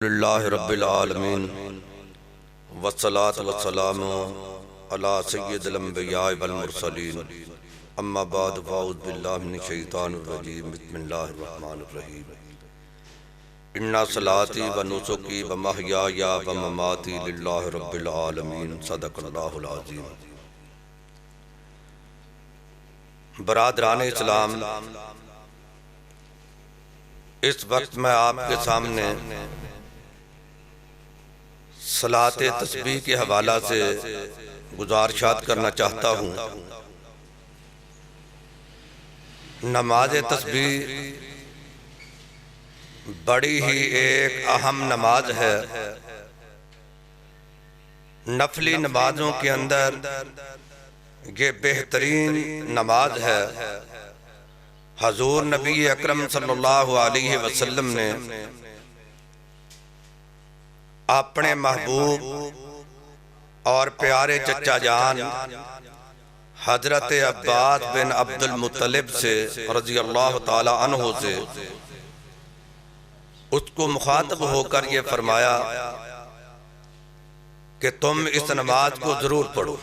للہ رب العالمین والصلاة والسلام علی سید الانبیاء والمرسلین اما بعد فاعوذ باللہ من الشیطان الرجیم بسم اللہ الرحمن الرحیم ان صلاتی و نسکی و محیای و مماتی للہ رب العالمین صدق اللہ العظیم۔ برادران اسلام، اس وقت میں آپ کے سامنے صلاۃ تسبیح کے حوالہ سے گزارشات کرنا چاہتا ہوں۔ نماز تسبیح بڑی ہی ایک اہم نماز ہے۔ نفلی نمازوں کے اندر یہ بہترین نماز ہے۔ حضور نبی اکرم صلی اللہ علیہ وسلم نے اپنے محبوب اور پیارے چچا جان حضرت عباس بن عبد المطلب سے رضی اللہ تعالی عنہ سے اس کو مخاطب ہو کر یہ فرمایا کہ تم اس نماز کو ضرور پڑھو،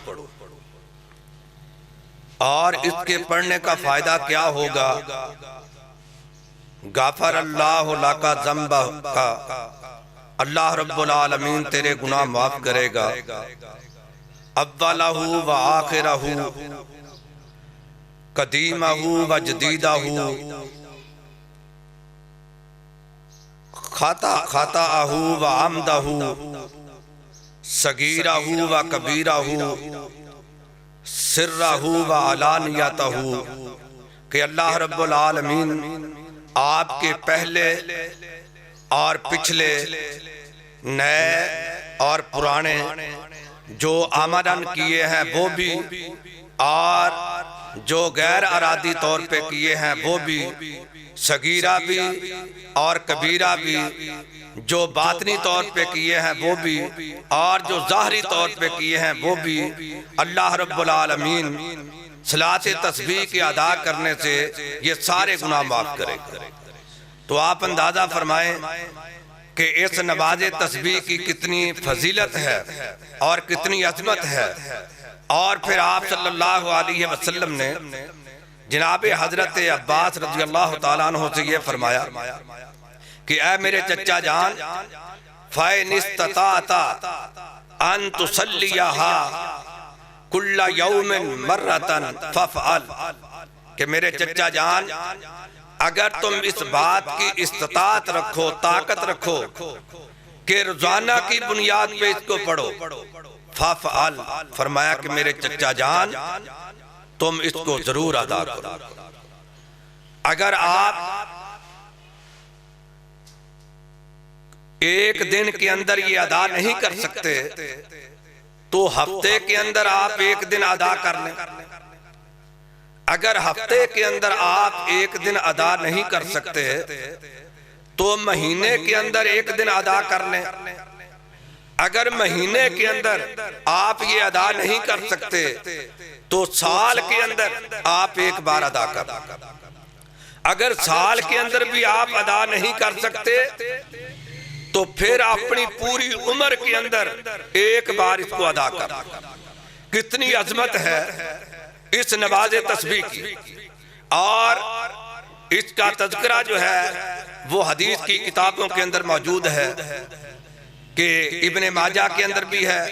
اور اس کے پڑھنے کا فائدہ کیا ہوگا؟ غفر اللہ لک ذنبک، اللہ رب العالمین تیرے گناہ معاف کرے گا۔ اولہ و آخرہ، قدیمہ و جدیدہ، خطأہ و عمدہ، صغیرہ و کبیرہ، سرہ و علانیتہ، کہ اللہ رب العالمین آپ کے پہلے اور پچھلے، نئے اور پرانے جو آمدن کیے ہیں وہ بھی، اور جو غیر ارادی طور پہ کیے ہیں وہ بھی، صغیرہ بھی اور کبیرہ بھی، جو باطنی طور پہ کیے ہیں وہ بھی اور جو ظاہری طور پہ کیے ہیں وہ بھی، اللہ رب العالمین صلاۃ تسبیح کے ادا کرنے سے یہ سارے گناہ معاف کرے گا۔ تو آپ اندازہ فرمائیں کہ اس نماز تسبیح کی کتنی فضیلت ہے اور کتنی عظمت ہے۔ اور پھر آپ صلی اللہ علیہ وسلم نے جناب حضرت عباس رضی اللہ تعالیٰ عنہ سے یہ فرمایا کہ اے میرے چچا جان، فَإِنِ اسْتَطَعْتَ أَن تُصَلِّيَهَا كُلَّ يَوْمٍ مَرَّةً فَافْعَلْ، کہ میرے چچا جان اگر تم اس بات کی استطاعت رکھو، طاقت رکھو کہ روزانہ کی بنیاد پہ اس کو پڑھو، فَافْعَلْ، فرمایا کہ میرے چچا جان تم اس کو ضرور ادا کرو۔ اگر آپ ایک دن کے اندر یہ ادا نہیں کر سکتے تو ہفتے کے اندر آپ ایک دن ادا کر لیں۔ اگر ہفتے کے اندر آپ ایک دن ادا نہیں کر سکتے تو مہینے کے اندر ایک دن ادا کر لیں۔ اگر مہینے کے اندر آپ یہ ادا نہیں کر سکتے تو سال کے اندر آپ ایک بار ادا کر لیں۔ اگر سال کے اندر بھی آپ ادا نہیں کر سکتے تو پھر اپنی پوری عمر کے اندر ایک بار اس کو ادا کر لیں۔ کتنی عظمت ہے اس نماز تسبیح کی، اور اس کا تذکرہ جو ہے وہ حدیث کی کتابوں کے اندر موجود ہے، کہ ابن ماجہ کے اندر بھی ہے،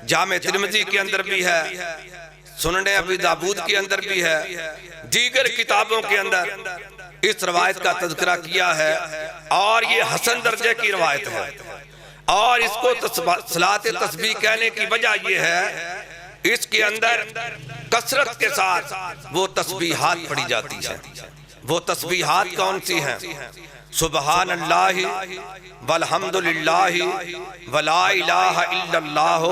جامع ترمذی کے اندر بھی ہے، سنن ابی داؤد کے اندر بھی ہے، دیگر کتابوں کے اندر اس روایت کا تذکرہ کیا ہے، اور یہ حسن درجے کی روایت ہے۔ اور اس کو صلاۃ تسبیح کہنے کی وجہ یہ ہے اس کے اندر کثرت کے ساتھ وہ تسبیحات پڑھی جاتی ہیں۔ وہ تسبیحات کون سی ہیں؟ سبحان اللہ والحمدللہ ولا الہ الا اللہ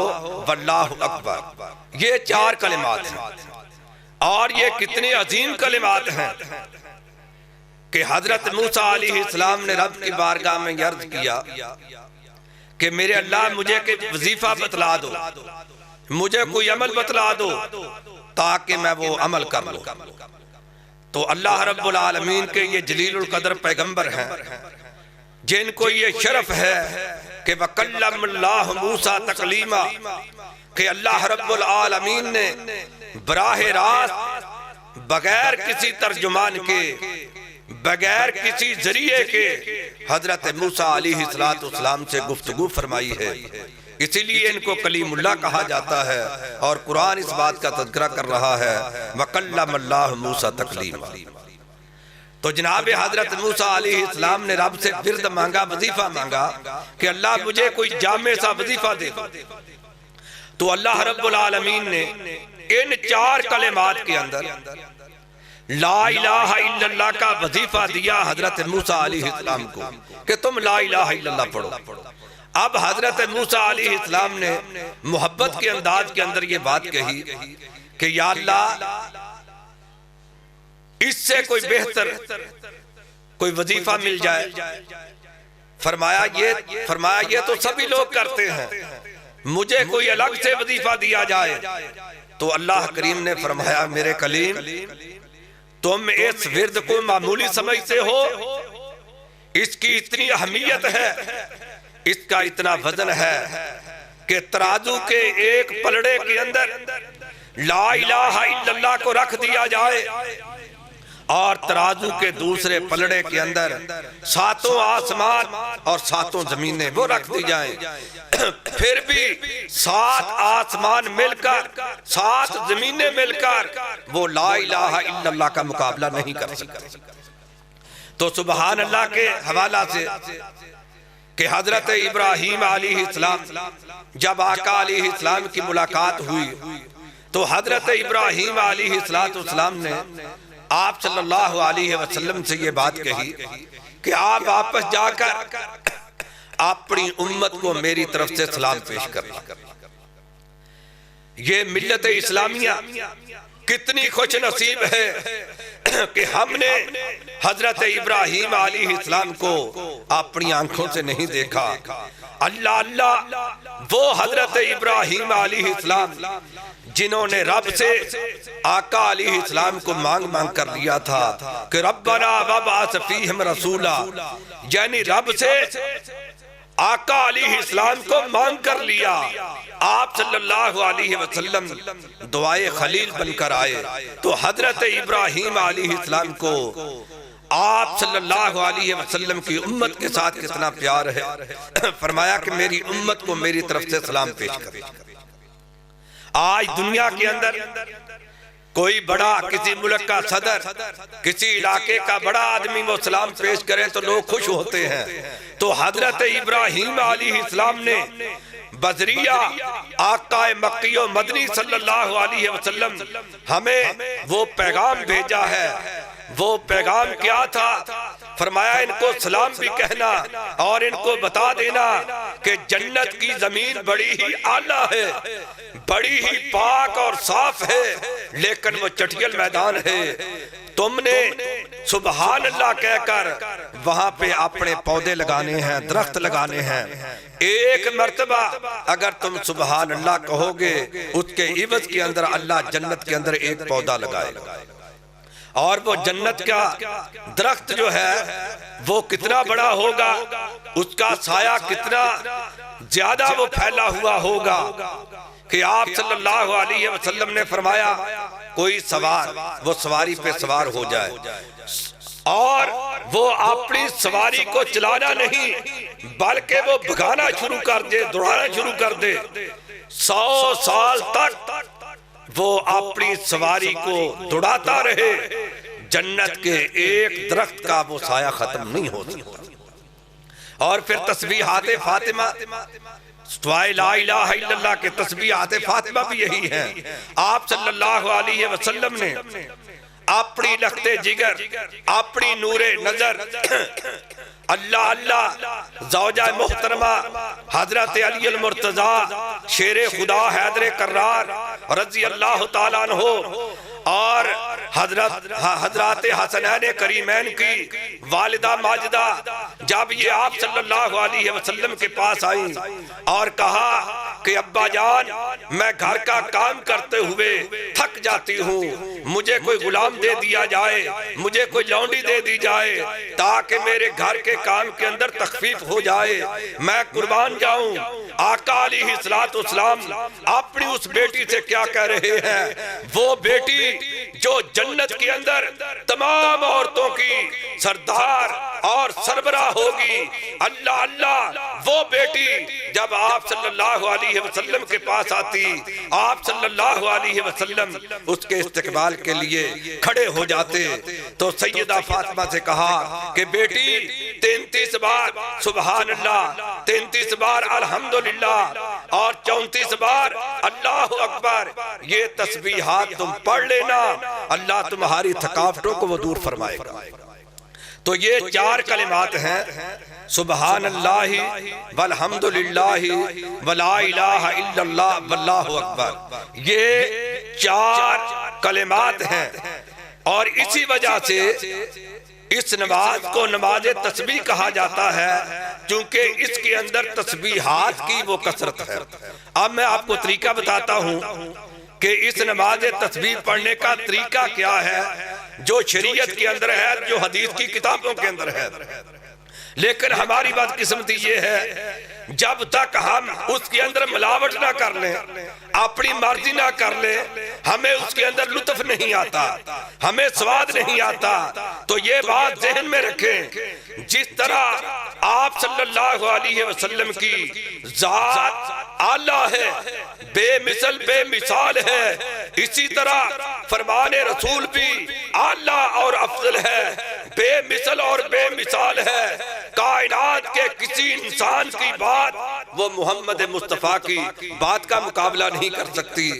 واللہ اکبر، یہ 4 کلمات ہیں، اور یہ کتنی عظیم کلمات ہیں کہ حضرت موسیٰ علیہ السلام نے رب کی بارگاہ میں عرض کیا کہ میرے اللہ مجھے وظیفہ بتلا دو، مجھے کوئی عمل بتلا دو تاکہ میں وہ عمل کر لوں۔ تو اللہ رب العالمین کے یہ جلیل القدر پیغمبر ہیں، جن کو یہ شرف ہے کہ وَكَلَّمَ اللَّهُ مُوسَىٰ تَكْلِيمًا، کہ اللہ رب العالمین نے براہ راست بغیر کسی ترجمان کے، بغیر کسی ذریعے کے حضرت موسیٰ علیہ السلام سے گفتگو فرمائی ہے، اسی لیے ان کو کلیم اللہ کہا جاتا ہے، اور قرآن اس بات کا تذکرہ کر رہا ہے وَكَلَّمَ اللَّهُ مُوسَىٰ تَكْلِيمًا۔ تو جناب حضرت موسیٰ علیہ السلام نے رب سے ورد مانگا، وظیفہ مانگا کہ اللہ مجھے کوئی جامع سا وظیفہ دے، تو اللہ رب العالمین نے ان 4 کلمات کے اندر لا الہ الا اللہ کا وظیفہ دیا حضرت موسیٰ علیہ السلام کو کہ تم لا الہ الا اللہ پڑھو۔ اب حضرت موسیٰ علیہ السلام نے محبت کے انداز کے اندر یہ بات کہی کہ یا اللہ اس سے کوئی بہتر کوئی وظیفہ مل جائے۔ فرمایا یہ تو سبھی لوگ کرتے ہیں، مجھے کوئی الگ سے وظیفہ دیا جائے۔ تو اللہ کریم نے فرمایا میرے کلیم تم اس ورد کو معمولی سمجھتے ہو، اس کی اتنی اہمیت ہے، اس کا اتنا وزن ہے کہ ترازو کے ایک پلڑے کے اندر لا الہ الا اللہ کو رکھ دیا جائے اور ترازو کے دوسرے پلڑے کے اندر 7 آسمان اور 7 زمینیں وہ رکھ دی جائیں، پھر بھی 7 آسمان مل کر 7 زمینیں مل کر وہ لا الہ الا اللہ کا مقابلہ نہیں کر سکتے۔ تو سبحان اللہ کے حوالہ سے کہ حضرت ابراہیم علیہ السلام جب آقا علیہ السلام کی ملاقات ہوئی تو حضرت ابراہیم علیہ السلام نے آپ صلی اللہ علیہ وسلم سے یہ بات کہی کہ آپ واپس جا کر اپنی امت کو میری طرف سے سلام پیش کرنا۔ یہ ملت اسلامیہ کتنی خوش نصیب ہے کہ ہم نے حضرت ابراہیم علیہ السلام کو اپنی آنکھوں سے نہیں دیکھا۔ اللہ وہ حضرت ابراہیم علیہ السلام جنہوں نے رب سے آقا علیہ السلام کو مانگ کر لیا تھا کہ ربنا وابعث فیہم رسولا، یعنی رب سے آقا علیہ السلام کو مانگ کر لیا۔ آپ صلی اللہ علیہ وسلم دعائے خلیل بن کر آئے تو حضرت ابراہیم علیہ السلام کو آپ صلی اللہ علیہ وسلم کی امت کے ساتھ کتنا پیار ہے، فرمایا کہ میری امت کو میری طرف سے سلام پیش کرے۔ آج دنیا کے اندر کوئی بڑا کسی ملک کا صدر، کسی علاقے کا بڑا آدمی وہ سلام پیش کرے تو لوگ خوش ہوتے ہیں، تو حضرت ابراہیم علیہ السلام نے بذریعہ آقا مکی و مدنی صلی اللہ علیہ وسلم ہمیں وہ پیغام بھیجا ہے۔ وہ پیغام کیا تھا؟ فرمایا ان کو سلام بھی کہنا اور ان کو بتا دینا کہ جنت کی زمین بڑی ہی اعلیٰ ہے، بڑی ہی پاک اور صاف ہے، لیکن وہ چٹیل میدان ہے۔ تم نے سبحان اللہ کہہ کر وہاں پہ اپنے پودے لگانے ہیں، درخت لگانے ہیں۔ ایک مرتبہ اگر تم سبحان اللہ کہو گے اس کے عوض کے اندر اللہ جنت کے اندر ایک پودا لگائے گا، اور وہ جنت کا درخت جو ہے وہ کتنا بڑا ہوگا، اس کا سایہ کتنا زیادہ وہ پھیلا ہوا ہوگا کہ آپ صلی اللہ علیہ وسلم نے فرمایا کوئی سوار وہ سواری پہ سوار ہو جائے اور وہ اپنی سواری کو چلانا نہیں بلکہ وہ بھگانا شروع کر دے، دوڑانا شروع کر دے، 100 سال تک وہ اپنی سواری کو دوڑاتا رہے، جنت کے ایک درخت کا وہ سایہ ختم نہیں ہو سکتا۔ اور پھر تسبیحات فاطمہ، دعائے لا الہ الا اللہ کے تسبیحات فاطمہ بھی یہی ہیں۔ آپ صلی اللہ علیہ وسلم نے اپنی لخت جگر، اپنی نور نظر اللہ اللہ زوجہ محترمہ حضرت علی المرتضیٰ شیر خدا حیدر کرار رضی اللہ تعالیٰ عنہ اور حضرات حسنین کریمین کی والدہ ماجدہ جب یہ آپ صلی اللہ علیہ وسلم کے پاس آئیں اور کہا کہ ابا جان میں گھر کا کام کرتے ہوئے تھک جاتی ہوں، مجھے کوئی غلام دے دیا جائے، مجھے کوئی لونڈی دے دی جائے تاکہ میرے گھر کے کام کے اندر تخفیف ہو جائے، میں قربان جاؤں۔ آقا علیہ السلام اپنی اس بیٹی سے کیا کہہ رہے ہیں؟ وہ بیٹی جو جنت کے اندر تمام عورتوں کی سردار اور سربراہ ہوگی، اللہ اللہ، وہ بیٹی جب آپ صلی اللہ علیہ وسلم کے پاس آتی، آپ صلی اللہ علیہ وسلم اس کے استقبال کے لیے کھڑے ہو جاتے تو سیدہ فاطمہ سے کہا کہ بیٹی 33 بار سبحان اللہ، 33 بار الحمدللہ اور 34 بار اللہ اکبر، یہ تسبیحات تم پڑھ لینا، اللہ تمہاری تھکاوٹوں کو وہ دور فرمائے گا۔ تو یہ 4 کلمات ہیں، سبحان اللہ والحمدللہ ولا الہ الا اللہ واللہ اکبر، یہ 4 کلمات ہیں، اور اسی وجہ سے اس نماز کو نماز تسبیح کہا جاتا ہے، کیونکہ اس کے اندر تسبیحات کی وہ کثرت ہے۔ اب میں آپ کو طریقہ بتاتا ہوں کہ اس نماز تسبیح پڑھنے کا طریقہ کیا ہے، جو شریعت کے اندر ہے، جو حدیث کی کتابوں کے اندر ہے۔ لیکن ہماری بدقسمتی یہ ہے جب تک ہم اس کے اندر ملاوٹ نہ کر لیں، اپنی مرضی نہ کر لیں، ہمیں اس کے اندر لطف نہیں آتا، ہمیں سواد نہیں آتا۔ تو یہ بات ذہن میں رکھیں، جس طرح آپ صلی اللہ علیہ وسلم کی ذات اعلیٰ ہے، بے مثل بے مثال ہے، اسی طرح فرمان رسول بھی اعلیٰ اور افضل ہے، بے مثل اور بے مثال ہے۔ کائنات کے کسی انسان کی بات وہ محمد مصطفیٰ کی بات کا مقابلہ نہیں کر سکتی۔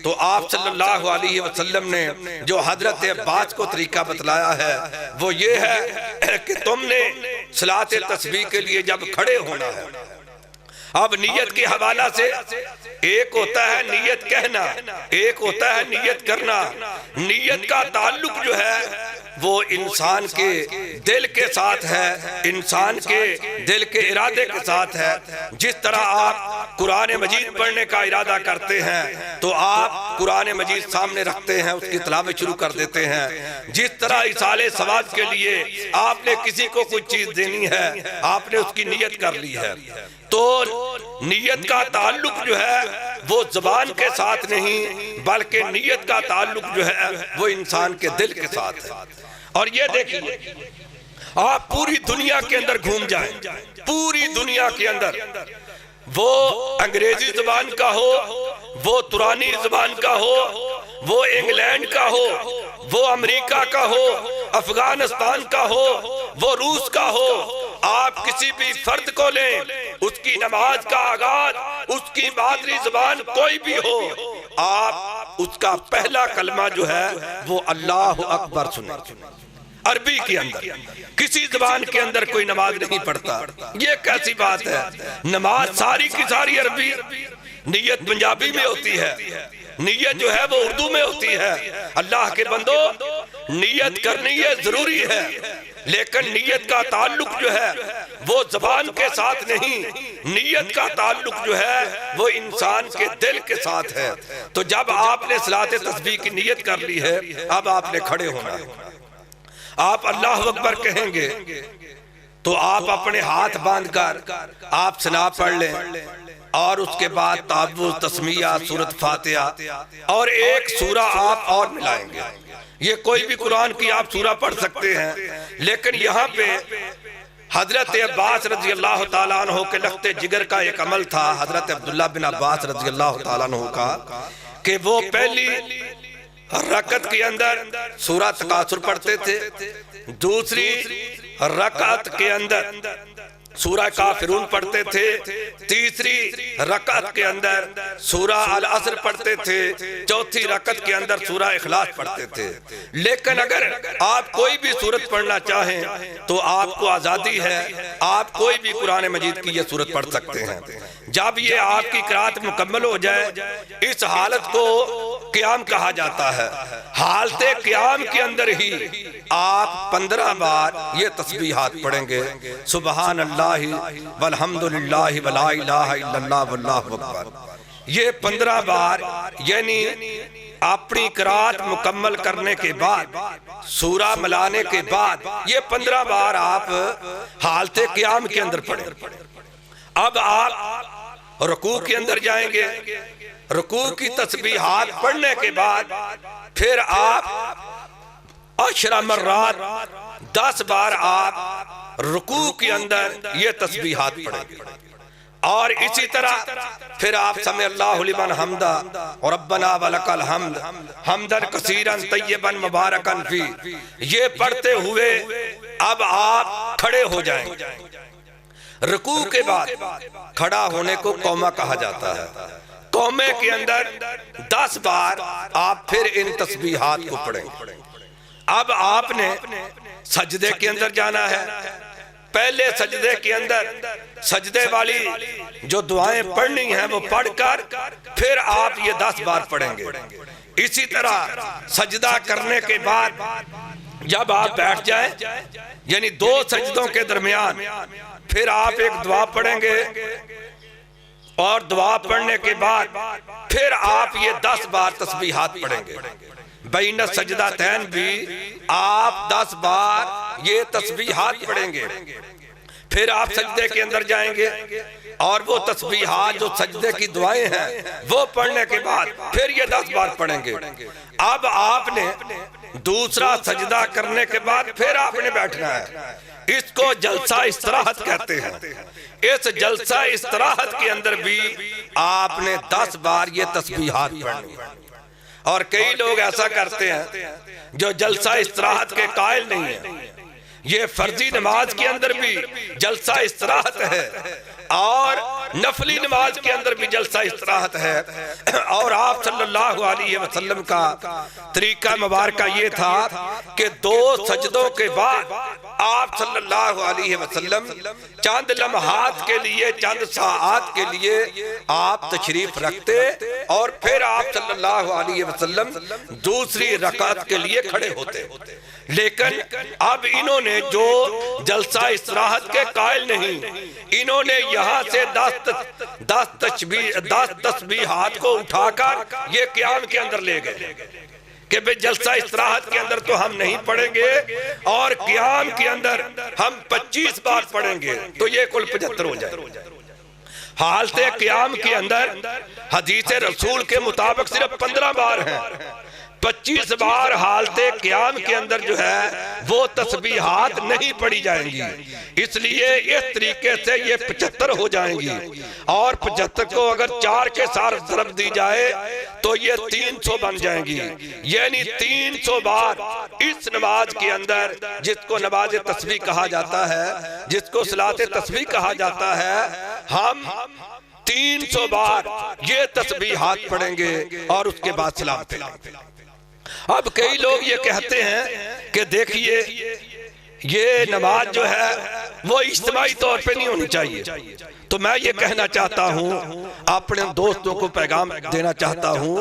تو آپ صلی اللہ علیہ وسلم نے جو حضرت عباس کو طریقہ بتلایا ہے وہ یہ ہے کہ تم نے صلاۃ تسبیح کے لیے جب کھڑے ہونا ہے، اب نیت کے حوالہ سے ایک ہوتا ہے نیت کہنا، ایک ہوتا ہے نیت کرنا۔ نیت کا تعلق جو ہے وہ انسان کے دل کے ساتھ ہے، انسان کے دل کے ارادے کے ساتھ ہے۔ جس طرح آپ قرآن مجید پڑھنے کا ارادہ کرتے ہیں تو آپ قرآن مجید سامنے رکھتے ہیں، اس کی تلاوت شروع کر دیتے ہیں۔ جس طرح ایصال ثواب کے لیے آپ نے کسی کو کوئی چیز دینی ہے، آپ نے اس کی نیت کر لی ہے۔ تو نیت کا تعلق جو ہے وہ زبان کے ساتھ نہیں، بلکہ نیت کا تعلق جو ہے وہ انسان کے دل کے ساتھ ہے۔ اور یہ دیکھیے، آپ پوری دنیا کے اندر گھوم جائیں، پوری دنیا کے اندر، وہ انگریزی زبان کا ہو، وہ ترانی زبان کا ہو، وہ انگلینڈ کا ہو، وہ امریکہ کا ہو، افغانستان کا ہو، وہ روس کا ہو، آپ کسی بھی فرد کو لیں، اس کی نماز کا آغاز، اس کی مادری زبان کوئی بھی ہو، آپ اس کا پہلا کلمہ جو ہے وہ اللہ اکبر سنیں۔ عربی کے اندر کسی زبان کے اندر کوئی نماز نہیں پڑھتا، یہ کیسی بات ہے؟ نماز ساری کی ساری عربی، نیت پنجابی میں ہوتی ہے، نیت جو ہے وہ اردو میں ہوتی ہے۔ اللہ کے بندو، نیت کرنی یہ ضروری ہے، لیکن نیت کا تعلق جو ہے وہ زبان کے ساتھ نہیں، نیت کا تعلق جو ہے وہ انسان کے دل کے ساتھ ہے۔ تو جب آپ نے صلاۃ تسبیح کی نیت کر لی ہے، اب آپ نے کھڑے ہونا ہے، آپ اللہ اکبر کہیں گے تو آپ اپنے ہاتھ باندھ کر آپ ثنا پڑھ لیں، اور اس کے بعد تعوذ، تسمیہ، سورۃ فاتحہ اور ایک سورہ آپ اور ملائیں گے۔ یہ کوئی بھی قرآن کی آپ سورہ پڑھ سکتے ہیں، لیکن یہاں پہ حضرت عباس رضی اللہ تعالیٰ عنہ کے لخت جگر کا ایک عمل تھا، حضرت عبداللہ بن عباس رضی اللہ تعالیٰ عنہ کا، کہ وہ پہلی رکعت کے اندر سورہ تکاثر پڑھتے تھے، دوسری رکعت کے اندر سورہ کافرون پڑھتے تھے، تیسری رکعت کے اندر سورہ العصر پڑھتے تھے، چوتھی رکعت کے اندر سورہ اخلاص پڑھتے تھے۔ لیکن اگر آپ کوئی بھی سورت پڑھنا چاہیں تو آپ کو آزادی ہے، آپ کوئی بھی قرآن مجید کی یہ سورت پڑھ سکتے ہیں۔ جب یہ آپ کی قرات مکمل ہو جائے، اس حالت کو قیام کہا جاتا ہے۔ حالت قیام کے اندر ہی آپ 15 بار یہ تسبیحات پڑھیں گے، سبحان اللہ والحمدللہ ولا الہ الا اللہ واللہ اکبر۔ یہ 15 بار یعنی اپنی قرات مکمل کرنے کے بعد، سورہ ملانے کے بعد یہ 15 بار آپ حالت قیام کے اندر پڑھیں۔ اب آپ رکوع کے اندر جائیں گے، رکوع کی تسبیحات پڑھنے کے بعد پھر آپ 10 مرات 10 بار آپ رکوع کے اندر یہ تسبیحات پڑھیں گے، اور اسی طرح پھر آپ سمع اللہ لمن حمدہ اور ربنا ولک الحمد حمدا کثیرا طیبا مبارکا فی، یہ پڑھتے ہوئے اب آپ کھڑے ہو جائیں گے۔ رکوع کے بعد کھڑا ہونے کو قومہ کہا جاتا ہے۔ قومے کے اندر 10 بار آپ پھر ان تسبیحات کو پڑھیں گے۔ اب آپ نے سجدے کے اندر جانا ہے۔ پہلے سجدے کے اندر سجدے والی جو دعائیں پڑھنی ہیں وہ پڑھ کر پھر آپ یہ 10 بار پڑھیں گے۔ اسی طرح سجدہ کرنے کے بعد جب آپ بیٹھ جائیں، یعنی 2 سجدوں کے درمیان پھر آپ ایک دعا پڑھیں گے، اور دعا پڑھنے کے بعد پھر آپ یہ 10 بار تسبیحات پڑھیں گے۔ بین السجدتین بھی آپ 10 بار یہ تسبیحات پڑھیں گے۔ پھر آپ سجدے کے اندر جائیں گے اور وہ تسبیحات جو سجدے کی دعائیں ہیں وہ پڑھنے کے بعد پھر یہ 10 بار پڑھیں گے۔ اب آپ نے دوسرا سجدہ کرنے کے بعد پھر آپ نے بیٹھنا ہے۔ اس کو جلسہ استراحت کہتے ہیں۔ اس جلسہ استراحت کے اندر بھی آپ نے 10 بار یہ تسبیحات پڑھنی ہے۔ اور کئی لوگ ایسا کرتے ہیں جو جلسہ استراحت کے قائل نہیں ہیں۔ یہ فرضی نماز کے اندر بھی جلسہ استراحت ہے، اور نفلی نماز کے اندر بھی جلسہ استراحت ہے۔ اور آپ صلی اللہ علیہ وسلم کا طریقہ مبارکہ یہ تھا کہ 2 سجدوں کے بعد آپ صلی اللہ علیہ وسلم چند لمحات کے لیے، چند ساعات کے لیے آپ تشریف رکھتے، اور پھر آپ صلی اللہ علیہ وسلم دوسری رکعت کے لیے کھڑے ہوتے۔ لیکن اب انہوں نے جو جلسہ استراحت کے قائل نہیں، انہوں نے یہاں سے 10 تسبیحات کو اٹھا کر یہ قیام کے اندر لے گئے کہ بے جلسہ استراحت کے اندر تو ہم نہیں پڑھیں گے، اور قیام کے اندر ہم 25 بار پڑھیں گے، تو یہ کل 75 ہو جائے۔ حالت قیام کے اندر حدیث رسول کے مطابق صرف 15 بار ہیں۔ 25 بار حالت قیام کے اندر جو ہے وہ تسبیحات نہیں پڑھی جائیں گی، اس لیے اس طریقے سے یہ 75 ہو جائیں گی، اور 75 کو اگر 4 کے ساتھ ضرب دی جائے تو یہ 300 بن جائیں گی۔ یعنی 300 بار اس نماز کے اندر، جس کو نماز تسبیح کہا جاتا ہے، جس کو صلاۃ تسبیح کہا جاتا ہے، ہم 300 بار یہ تسبیحات پڑھیں گے اور اس کے بعد سلام پھیریں گے۔ اب کئی لوگ یہ کہتے ہیں کہ دیکھیے یہ نماز جو ہے وہ اجتماعی طور پہ نہیں ہونی چاہیے، تو میں یہ کہنا چاہتا ہوں، اپنے دوستوں کو پیغام دینا چاہتا ہوں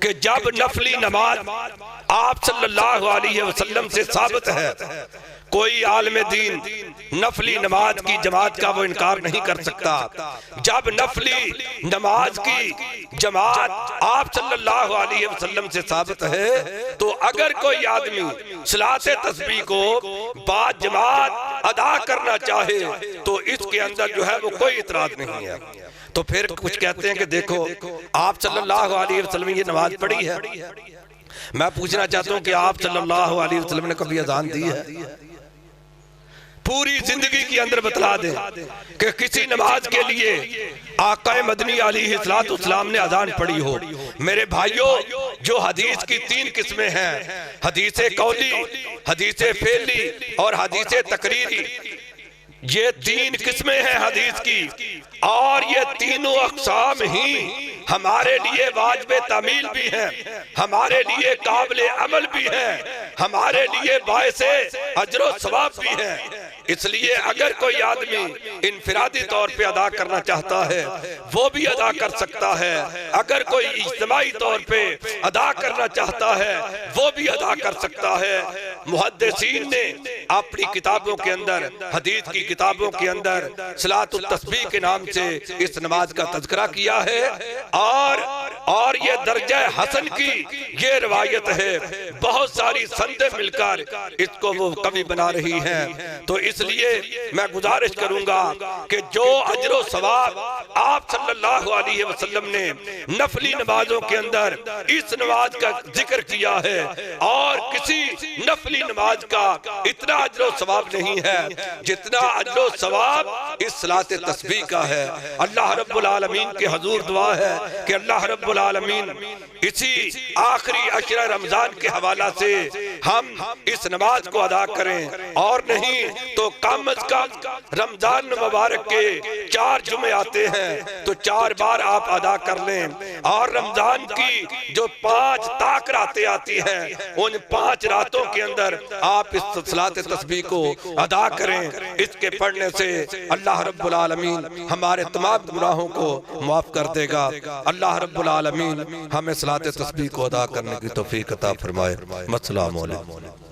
کہ جب نفلی نماز آپ صلی اللہ علیہ وسلم سے ثابت ہے، کوئی عالم دین نفلی نماز کی جماعت کا وہ انکار نہیں کر سکتا۔ جب نفلی نماز کی جماعت آپ صلی اللہ علیہ وسلم سے ثابت ہے، تو اگر کوئی آدمی صلاۃ تسبیح کو با جماعت ادا کرنا چاہے تو اس کے اندر جو ہے وہ کوئی اعتراض نہیں ہے۔ تو پھر کچھ کہتے ہیں کہ دیکھو آپ صلی اللہ علیہ وسلم یہ نماز پڑھی ہے۔ میں پوچھنا چاہتا ہوں کہ آپ صلی اللہ علیہ وسلم نے کبھی اذان دی ہے؟ پوری زندگی کے اندر بتلا دیں کہ کسی نماز کے لیے آقا مدنی علیہ السلام نے اذان پڑھی ہو۔ میرے بھائیوں، جو حدیث کی 3 قسمیں ہیں، حدیث قولی، حدیث فعلی اور حدیث تقریری، یہ 3 قسمیں ہیں حدیث کی، اور یہ تینوں اقسام ہی ہمارے لیے واجب تعمیل بھی ہیں، ہمارے لیے قابل عمل بھی ہیں، ہمارے لیے باعث اجر و ثواب بھی ہیں۔ اس لیے اگر کوئی آدمی انفرادی طور پہ ادا کرنا چاہتا ہے وہ بھی ادا کر سکتا ہے، اگر کوئی اجتماعی طور پہ ادا کرنا چاہتا ہے وہ بھی ادا کر سکتا ہے۔ محدثین نے اپنی کتابوں کے اندر، حدیث کی کتابوں کے اندر صلاۃ التسبیح کے نام سے اس نماز کا تذکرہ کیا ہے، اور یہ درجہ حسن کی یہ روایت ہے، بہت ساری سندیں مل کر اس کو وہ قوی بنا رہی ہیں۔ تو اس لیے میں گزارش کروں گا کہ جو اجر و ثواب آپ صلی اللہ علیہ وسلم نے نفلی نمازوں کے اندر اس نماز کا ذکر کیا ہے، اور کسی نفلی نماز کا اتنا اجر و ثواب نہیں ہے جتنا اجر و ثواب اس صلاۃ تسبیح کا ہے۔ اللہ رب العالمین کے حضور دعا ہے کہ اللہ رب العالمین اسی آخری عشرہ رمضان کے حوالہ سے ہم اس نماز کو ادا کریں، اور نہیں تو کم از کم رمضان مبارک کے 4 جمعے آتے ہیں تو 4 بار آپ ادا کر لیں، اور رمضان کی جو 5 تاک راتیں آتی ہیں ان 5 راتوں کے اندر آپ اس صلاۃ تسبیح کو ادا کریں۔ اس کے پڑھنے سے اللہ رب العالمین ہمارے تمام گناہوں کو معاف کر دے گا۔ اللہ رب العالمین ہمیں صلاۃ تسبیح کو ادا کرنے کی توفیق عطا فرمائے۔ السلام علیکم۔